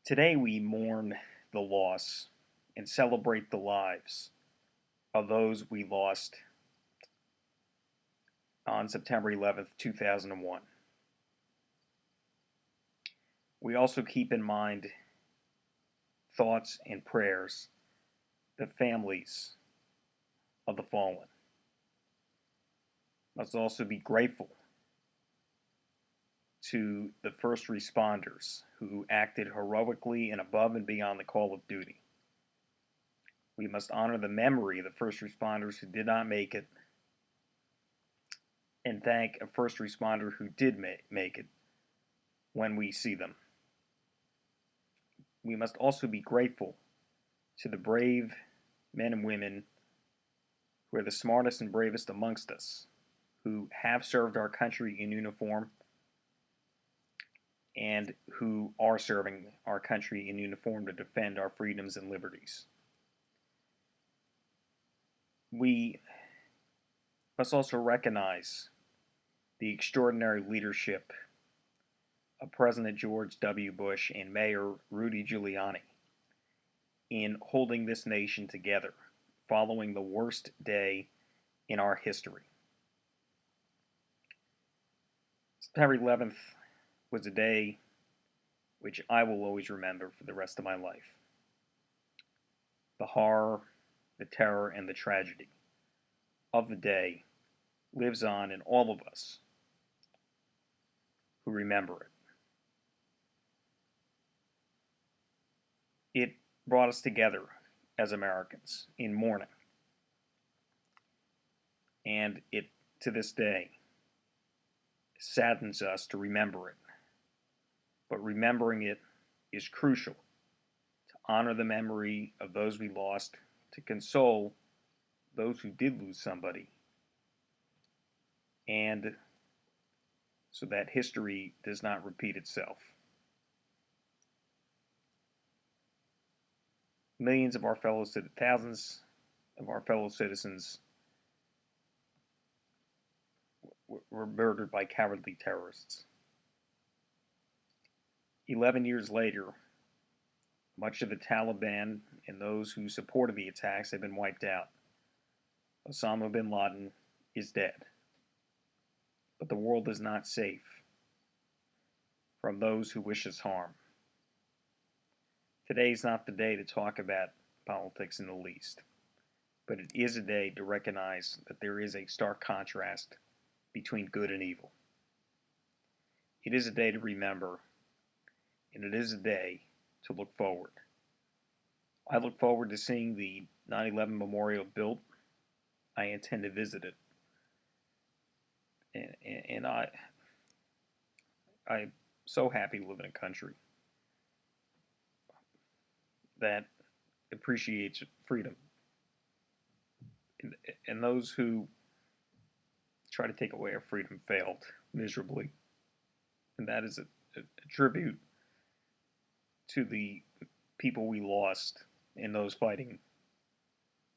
Today we mourn the loss and celebrate the lives of those we lost on September 11th, 2001. We also keep in mind thoughts and prayers the families of the fallen. Let's also be grateful to the first responders who acted heroically and above and beyond the call of duty. We must honor the memory of the first responders who did not make it and thank a first responder who did make it when we see them. We must also be grateful to the brave men and women who are the smartest and bravest amongst us, who have served our country in uniform and who are serving our country in uniform to defend our freedoms and liberties. We must also recognize the extraordinary leadership of President George W. Bush and Mayor Rudy Giuliani in holding this nation together following the worst day in our history. September 11th was a day which I will always remember for the rest of my life. The horror, the terror, and the tragedy of the day lives on in all of us who remember it. It brought us together as Americans in mourning. And it, to this day, saddens us to remember it. But remembering it is crucial to honor the memory of those we lost, to console those who did lose somebody, and so that history does not repeat itself. Thousands of our fellow citizens were murdered by cowardly terrorists. 11 years later, much of the Taliban and those who supported the attacks have been wiped out. Osama bin Laden is dead. But the world is not safe from those who wish us harm. Today is not the day to talk about politics in the least, but it is a day to recognize that there is a stark contrast between good and evil. It is a day to remember, and it is a day to look forward. I look forward to seeing the 9/11 memorial built. I intend to visit it. And I'm so happy to live in a country that appreciates freedom. And those who try to take away our freedom failed miserably. And that is a tribute to the people we lost and those fighting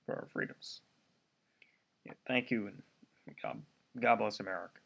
for our freedoms. Yeah, thank you, and God bless America.